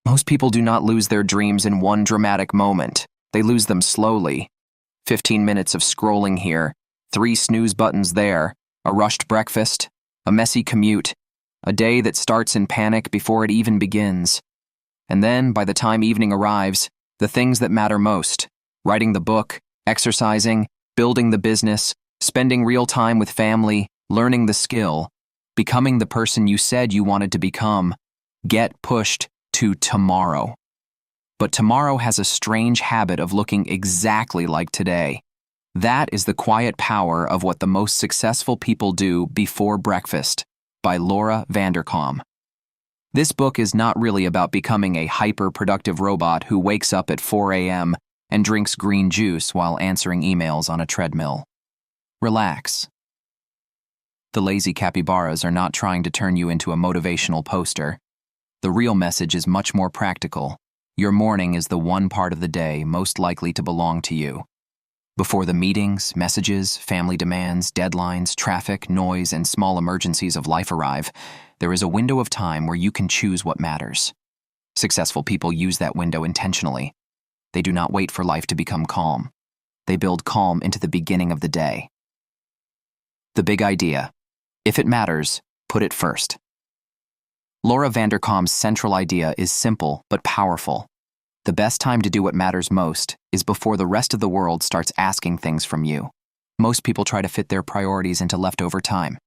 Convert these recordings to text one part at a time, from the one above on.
Most people do not lose their dreams in one dramatic moment. They lose them slowly. 15 minutes of scrolling here, 3 snooze buttons there, a rushed breakfast, a messy commute, a day that starts in panic before it even begins. And then, by the time evening arrives, the things that matter most, writing the book, exercising, building the business, spending real time with family, learning the skill, becoming the person you said you wanted to become, get pushed to tomorrow. But tomorrow has a strange habit of looking exactly like today. That is the quiet power of what the most successful people do before breakfast, by Laura Vanderkam. This book is not really about becoming a hyper-productive robot who wakes up at 4 a.m. and drinks green juice while answering emails on a treadmill. Relax. The Lazy Capybaras are not trying to turn you into a motivational poster. The real message is much more practical. Your morning is the one part of the day most likely to belong to you. Before the meetings, messages, family demands, deadlines, traffic, noise, and small emergencies of life arrive, there is a window of time where you can choose what matters. Successful people use that window intentionally. They do not wait for life to become calm. They build calm into the beginning of the day. The big idea: if it matters, put it first. Laura Vanderkam's central idea is simple but powerful. The best time to do what matters most is before the rest of the world starts asking things from you. Most people try to fit their priorities into leftover time.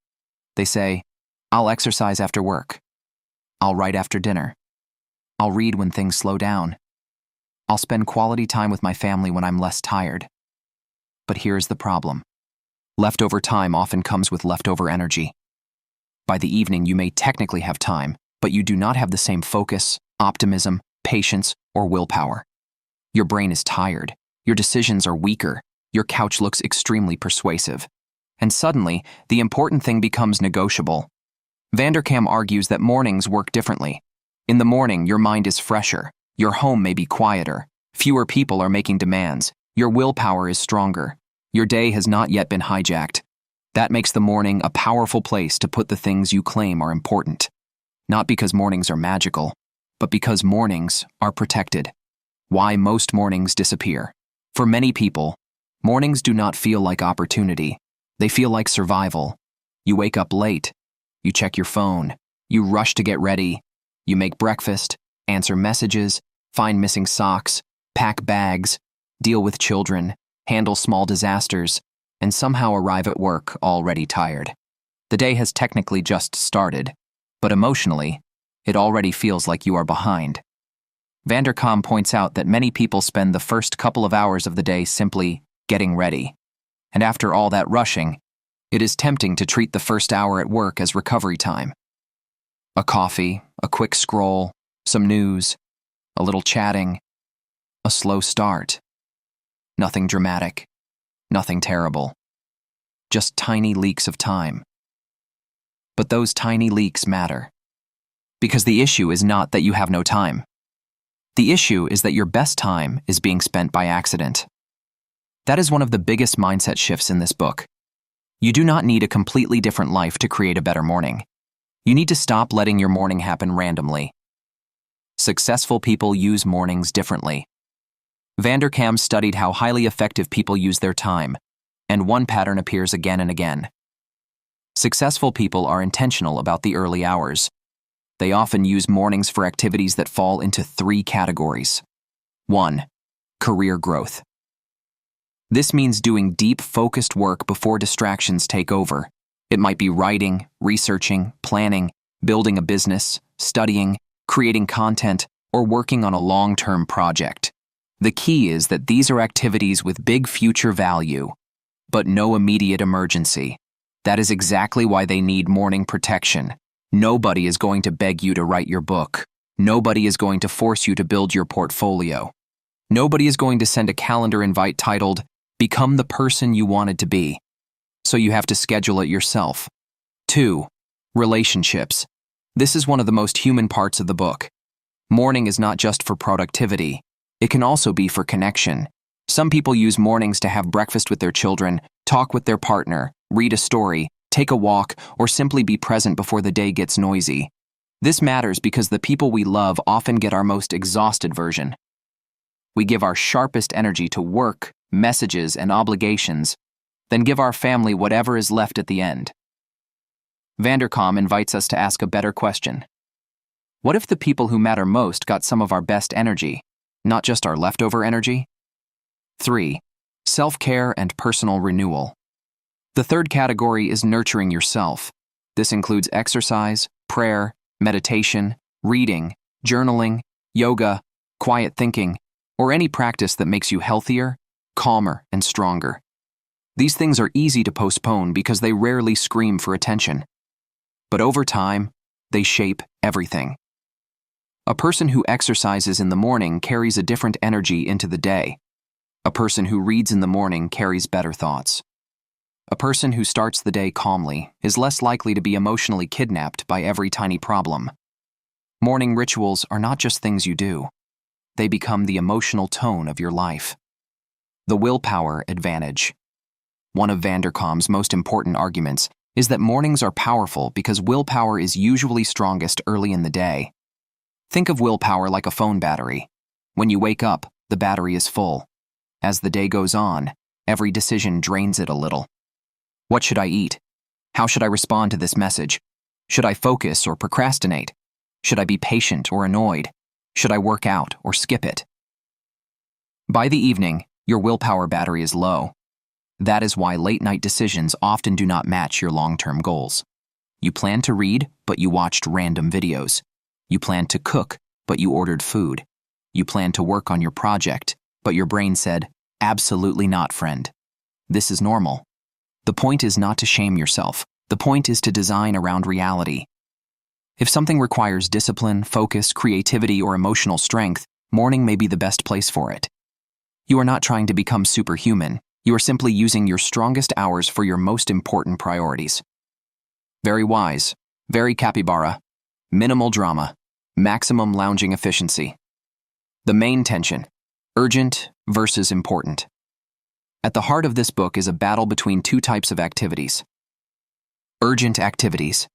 They say, "I'll exercise after work. I'll write after dinner. I'll read when things slow down. I'll spend quality time with my family when I'm less tired." But here's the problem. Leftover time often comes with leftover energy. By the evening, you may technically have time, but you do not have the same focus, optimism, patience, or willpower. Your brain is tired, your decisions are weaker, your couch looks extremely persuasive. And suddenly, the important thing becomes negotiable. Vanderkam argues that mornings work differently. In the morning, your mind is fresher, your home may be quieter, fewer people are making demands, your willpower is stronger, your day has not yet been hijacked. That makes the morning a powerful place to put the things you claim are important. Not because mornings are magical, but because mornings are protected. Why most mornings disappear. For many people, mornings do not feel like opportunity. They feel like survival. You wake up late. You check your phone. You rush to get ready. You make breakfast, answer messages, find missing socks, pack bags, deal with children, handle small disasters, and somehow arrive at work already tired. The day has technically just started, but emotionally, it already feels like you are behind. Vanderkam points out that many people spend the first couple of hours of the day simply getting ready. And after all that rushing, it is tempting to treat the first hour at work as recovery time. A coffee, a quick scroll, some news, a little chatting, a slow start. Nothing dramatic, nothing terrible. Just tiny leaks of time. But those tiny leaks matter. Because the issue is not that you have no time. The issue is that your best time is being spent by accident. That is one of the biggest mindset shifts in this book. You do not need a completely different life to create a better morning. You need to stop letting your morning happen randomly. Successful people use mornings differently. Vanderkam studied how highly effective people use their time, and one pattern appears again and again. Successful people are intentional about the early hours. They often use mornings for activities that fall into 3 categories. 1. Career growth. This means doing deep, focused work before distractions take over. It might be writing, researching, planning, building a business, studying, creating content, or working on a long-term project. The key is that these are activities with big future value, but no immediate emergency. That is exactly why they need morning protection. Nobody is going to beg you to write your book. Nobody is going to force you to build your portfolio. Nobody is going to send a calendar invite titled, "Become the person you wanted to be." So you have to schedule it yourself. 2. Relationships. This is one of the most human parts of the book. Morning is not just for productivity. It can also be for connection. Some people use mornings to have breakfast with their children, talk with their partner, read a story, take a walk, or simply be present before the day gets noisy. This matters because the people we love often get our most exhausted version. We give our sharpest energy to work, messages, and obligations, then give our family whatever is left at the end. Vanderkam invites us to ask a better question. What if the people who matter most got some of our best energy, not just our leftover energy? 3. Self-care and personal renewal. The third category is nurturing yourself. This includes exercise, prayer, meditation, reading, journaling, yoga, quiet thinking, or any practice that makes you healthier, calmer, and stronger. These things are easy to postpone because they rarely scream for attention. But over time, they shape everything. A person who exercises in the morning carries a different energy into the day. A person who reads in the morning carries better thoughts. A person who starts the day calmly is less likely to be emotionally kidnapped by every tiny problem. Morning rituals are not just things you do. They become the emotional tone of your life. The willpower advantage. One of Vanderkam's most important arguments is that mornings are powerful because willpower is usually strongest early in the day. Think of willpower like a phone battery. When you wake up, the battery is full. As the day goes on, every decision drains it a little. What should I eat? How should I respond to this message? Should I focus or procrastinate? Should I be patient or annoyed? Should I work out or skip it? By the evening, your willpower battery is low. That is why late-night decisions often do not match your long-term goals. You planned to read, but you watched random videos. You planned to cook, but you ordered food. You planned to work on your project, but your brain said, "Absolutely not, friend." This is normal. The point is not to shame yourself. The point is to design around reality. If something requires discipline, focus, creativity, or emotional strength, morning may be the best place for it. You are not trying to become superhuman. You are simply using your strongest hours for your most important priorities. Very wise, very capybara, minimal drama, maximum lounging efficiency. The main tension, urgent versus important. At the heart of this book is a battle between two types of activities. Urgent activities.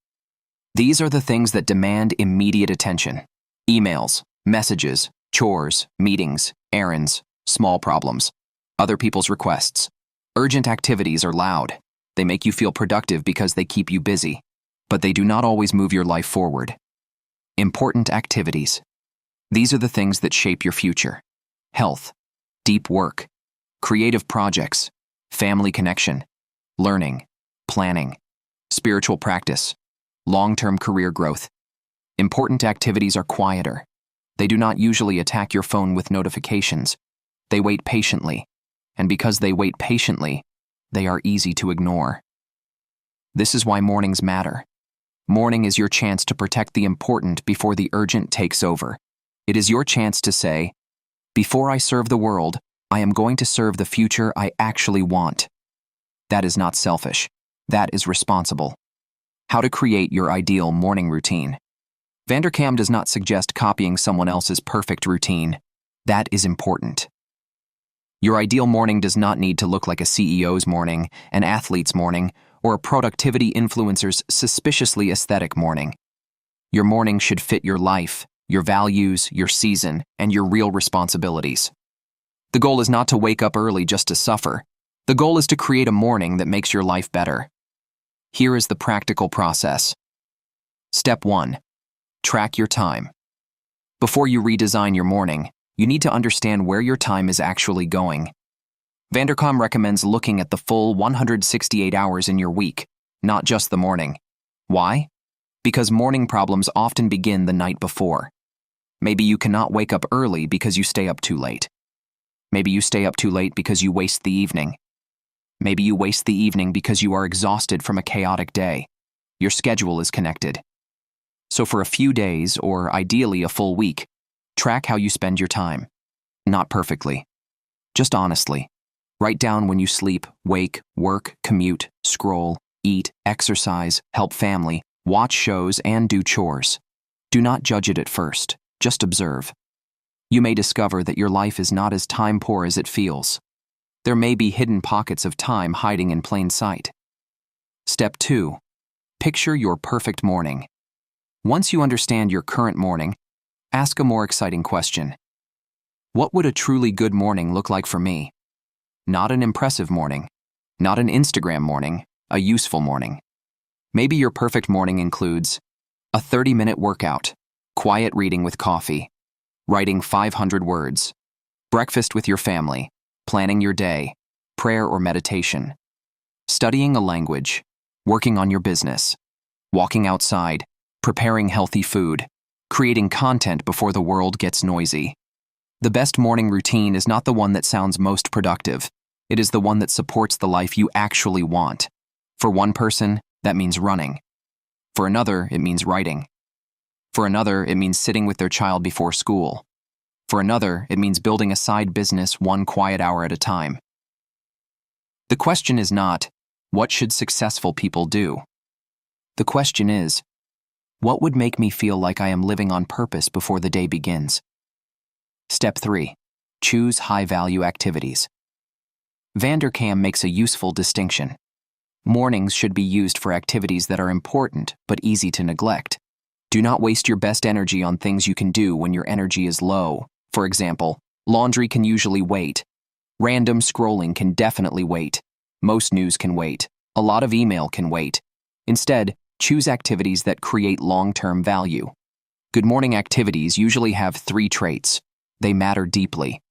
These are the things that demand immediate attention. Emails, messages, chores, meetings, errands, small problems, other people's requests. Urgent activities are loud. They make you feel productive because they keep you busy, but they do not always move your life forward. Important activities. These are the things that shape your future. Health, deep work, creative projects, family connection, learning, planning, spiritual practice, long-term career growth. Important activities are quieter. They do not usually attack your phone with notifications. They wait patiently, and because they wait patiently, they are easy to ignore. This is why mornings matter. Morning is your chance to protect the important before the urgent takes over. It is your chance to say, "Before I serve the world, I am going to serve the future I actually want." That is not selfish. That is responsible. How to create your ideal morning routine. Vanderkam does not suggest copying someone else's perfect routine. That is important. Your ideal morning does not need to look like a CEO's morning, an athlete's morning, or a productivity influencer's suspiciously aesthetic morning. Your morning should fit your life, your values, your season, and your real responsibilities. The goal is not to wake up early just to suffer. The goal is to create a morning that makes your life better. Here is the practical process. Step 1. Track your time. Before you redesign your morning, you need to understand where your time is actually going. Vanderkam recommends looking at the full 168 hours in your week, not just the morning. Why? Because morning problems often begin the night before. Maybe you cannot wake up early because you stay up too late. Maybe you stay up too late because you waste the evening. Maybe you waste the evening because you are exhausted from a chaotic day. Your schedule is connected. So for a few days, or ideally a full week, track how you spend your time. Not perfectly. Just honestly. Write down when you sleep, wake, work, commute, scroll, eat, exercise, help family, watch shows, and do chores. Do not judge it at first. Just observe. You may discover that your life is not as time-poor as it feels. There may be hidden pockets of time hiding in plain sight. Step 2. Picture your perfect morning. Once you understand your current morning, ask a more exciting question. What would a truly good morning look like for me? Not an impressive morning, not an Instagram morning, a useful morning. Maybe your perfect morning includes a 30-minute workout, quiet reading with coffee, writing 500 words, breakfast with your family, planning your day, prayer or meditation, studying a language, working on your business, walking outside, preparing healthy food, creating content before the world gets noisy. The best morning routine is not the one that sounds most productive. It is the one that supports the life you actually want. For one person, that means running. For another, it means writing. For another, it means sitting with their child before school. For another, it means building a side business one quiet hour at a time. The question is not, what should successful people do? The question is, what would make me feel like I am living on purpose before the day begins? Step 3. Choose high-value activities. Vanderkam makes a useful distinction. Mornings should be used for activities that are important but easy to neglect. Do not waste your best energy on things you can do when your energy is low. For example, laundry can usually wait. Random scrolling can definitely wait. Most news can wait. A lot of email can wait. Instead, choose activities that create long-term value. Good morning activities usually have 3 traits. They matter deeply.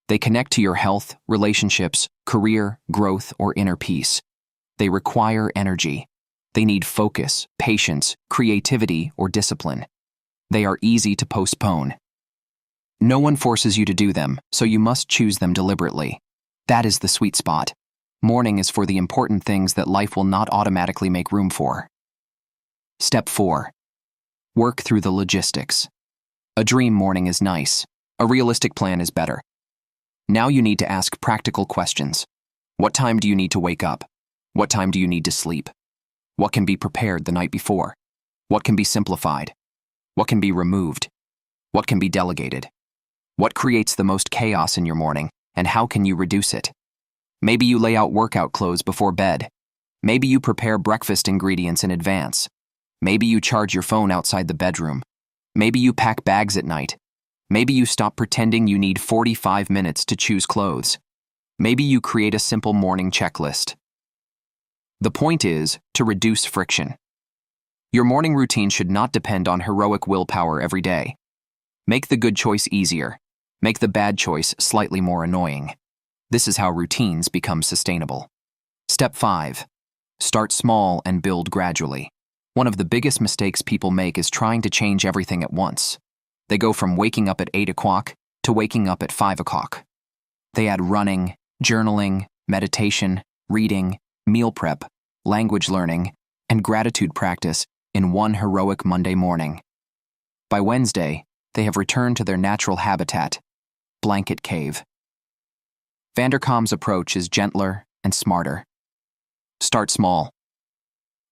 They connect to your health, relationships, career, growth, or inner peace. They require energy. They need focus, patience, creativity, or discipline. They are easy to postpone. No one forces you to do them, so you must choose them deliberately. That is the sweet spot. Morning is for the important things that life will not automatically make room for. Step 4. Work through the logistics. A dream morning is nice. A realistic plan is better. Now you need to ask practical questions. What time do you need to wake up? What time do you need to sleep? What can be prepared the night before? What can be simplified? What can be removed? What can be delegated? What creates the most chaos in your morning, and how can you reduce it? Maybe you lay out workout clothes before bed. Maybe you prepare breakfast ingredients in advance. Maybe you charge your phone outside the bedroom. Maybe you pack bags at night. Maybe you stop pretending you need 45 minutes to choose clothes. Maybe you create a simple morning checklist. The point is to reduce friction. Your morning routine should not depend on heroic willpower every day. Make the good choice easier. Make the bad choice slightly more annoying. This is how routines become sustainable. Step 5. Start small and build gradually. One of the biggest mistakes people make is trying to change everything at once. They go from waking up at 8 o'clock to waking up at 5 o'clock. They add running, journaling, meditation, reading, meal prep, language learning, and gratitude practice in one heroic Monday morning. By Wednesday, they have returned to their natural habitat, blanket cave. Vanderkam's approach is gentler and smarter. Start small.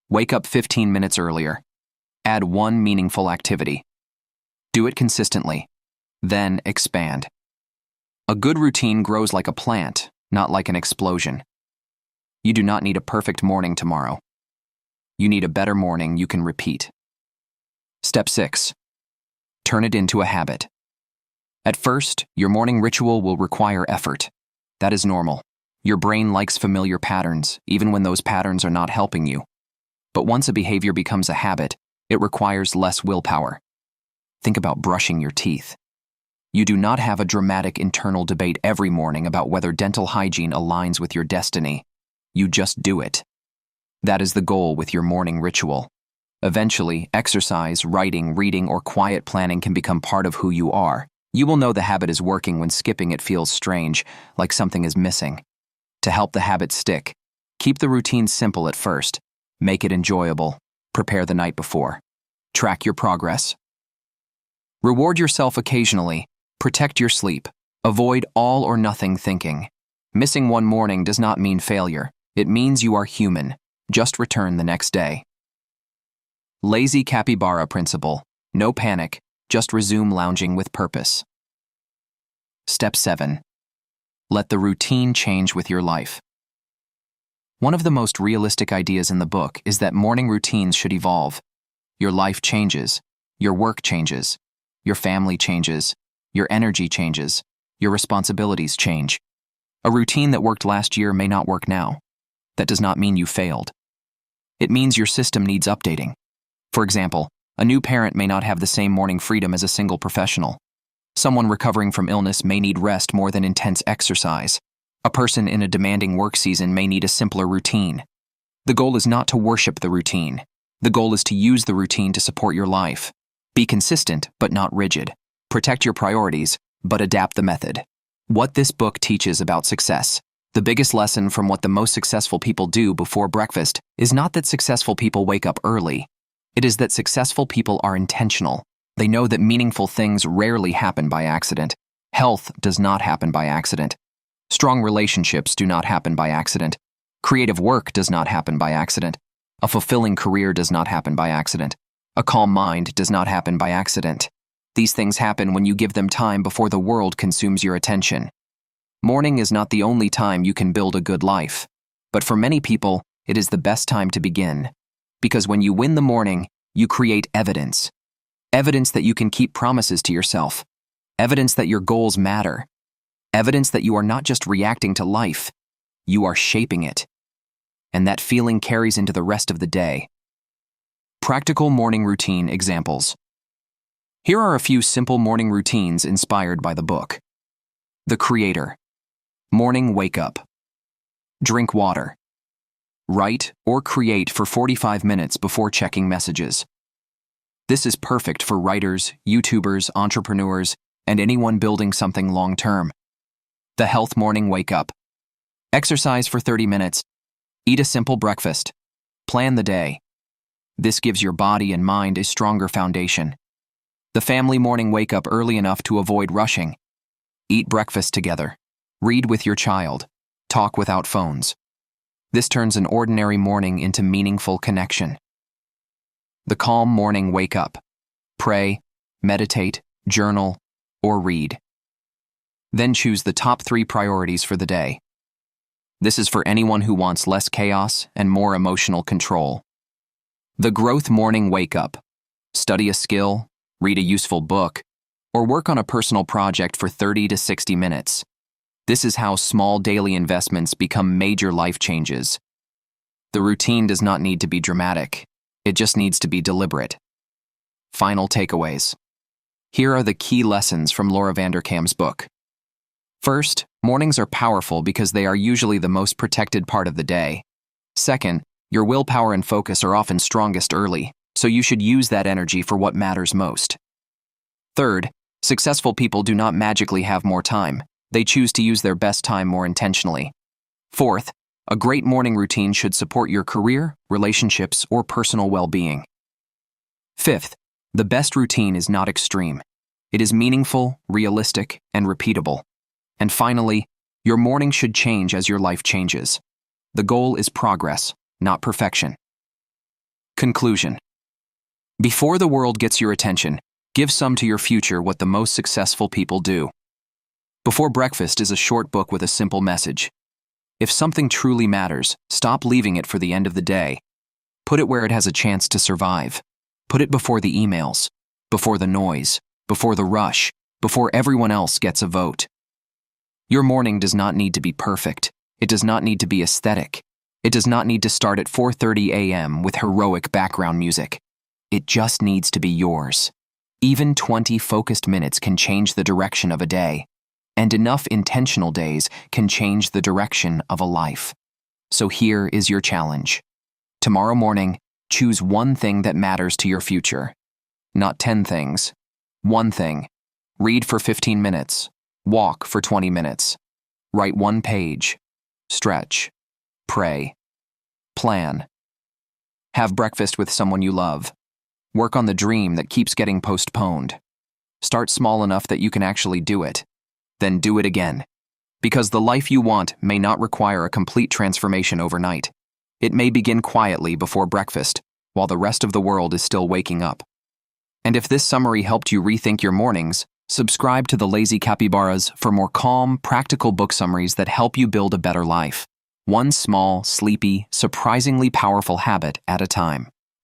Wake up 15 minutes earlier. Add one meaningful activity. Do it consistently. Then expand. A good routine grows like a plant, not like an explosion. You do not need a perfect morning tomorrow. You need a better morning you can repeat. Step 6. Turn it into a habit. At first, your morning ritual will require effort. That is normal. Your brain likes familiar patterns, even when those patterns are not helping you. But once a behavior becomes a habit, it requires less willpower. Think about brushing your teeth. You do not have a dramatic internal debate every morning about whether dental hygiene aligns with your destiny. You just do it. That is the goal with your morning ritual. Eventually, exercise, writing, reading, or quiet planning can become part of who you are. You will know the habit is working when skipping it feels strange, like something is missing. To help the habit stick, keep the routine simple at first. Make it enjoyable. Prepare the night before. Track your progress. Reward yourself occasionally. Protect your sleep. Avoid all or nothing thinking. Missing one morning does not mean failure. It means you are human. Just return the next day. Lazy Capybara principle. No panic. Just resume lounging with purpose. Step 7. Let the routine change with your life. One of the most realistic ideas in the book is that morning routines should evolve. Your life changes. Your work changes. Your family changes. Your energy changes. Your responsibilities change. A routine that worked last year may not work now. That does not mean you failed. It means your system needs updating. For example, a new parent may not have the same morning freedom as a single professional. Someone recovering from illness may need rest more than intense exercise. A person in a demanding work season may need a simpler routine. The goal is not to worship the routine. The goal is to use the routine to support your life. Be consistent, but not rigid. Protect your priorities, but adapt the method. What this book teaches about success. The biggest lesson from what the most successful people do before breakfast is not that successful people wake up early. It is that successful people are intentional. They know that meaningful things rarely happen by accident. Health does not happen by accident. Strong relationships do not happen by accident. Creative work does not happen by accident. A fulfilling career does not happen by accident. A calm mind does not happen by accident. These things happen when you give them time before the world consumes your attention. Morning is not the only time you can build a good life, but for many people, it is the best time to begin. Because when you win the morning, you create evidence. Evidence that you can keep promises to yourself. Evidence that your goals matter. Evidence that you are not just reacting to life, you are shaping it. And that feeling carries into the rest of the day. Practical morning routine examples. Here are a few simple morning routines inspired by the book. The Creator. Morning wake up. Drink water. Write or create for 45 minutes before checking messages. This is perfect for writers, YouTubers, entrepreneurs, and anyone building something long-term. The Health Morning Wake Up. Exercise for 30 minutes. Eat a simple breakfast. Plan the day. This gives your body and mind a stronger foundation. The Family Morning Wake Up early enough to avoid rushing. Eat breakfast together. Read with your child. Talk without phones. This turns an ordinary morning into meaningful connection. The Calm Morning Wake Up. Pray, meditate, journal, or read. Then choose the top 3 priorities for the day. This is for anyone who wants less chaos and more emotional control. The Growth Morning Wake Up. Study a skill, read a useful book, or work on a personal project for 30 to 60 minutes. This is how small daily investments become major life changes. The routine does not need to be dramatic. It just needs to be deliberate. Final takeaways. Here are the key lessons from Laura Vanderkam's book. First, mornings are powerful because they are usually the most protected part of the day. Second, your willpower and focus are often strongest early, so you should use that energy for what matters most. Third, successful people do not magically have more time. They choose to use their best time more intentionally. Fourth, a great morning routine should support your career, relationships, or personal well-being. Fifth, the best routine is not extreme. It is meaningful, realistic, and repeatable. And finally, your morning should change as your life changes. The goal is progress, not perfection. Conclusion. Before the world gets your attention, give some to your future what the most successful people do. Before Breakfast is a short book with a simple message. If something truly matters, stop leaving it for the end of the day. Put it where it has a chance to survive. Put it before the emails, before the noise, before the rush, before everyone else gets a vote. Your morning does not need to be perfect. It does not need to be aesthetic. It does not need to start at 4:30 a.m. with heroic background music. It just needs to be yours. Even 20 focused minutes can change the direction of a day. And enough intentional days can change the direction of a life. So here is your challenge. Tomorrow morning, choose one thing that matters to your future. Not 10 things. One thing. Read for 15 minutes. Walk for 20 minutes. Write 1 page. Stretch. Pray. Plan. Have breakfast with someone you love. Work on the dream that keeps getting postponed. Start small enough that you can actually do it. Then do it again. Because the life you want may not require a complete transformation overnight. It may begin quietly before breakfast, while the rest of the world is still waking up. And if this summary helped you rethink your mornings, subscribe to the Lazy Capybaras for more calm, practical book summaries that help you build a better life. One small, sleepy, surprisingly powerful habit at a time.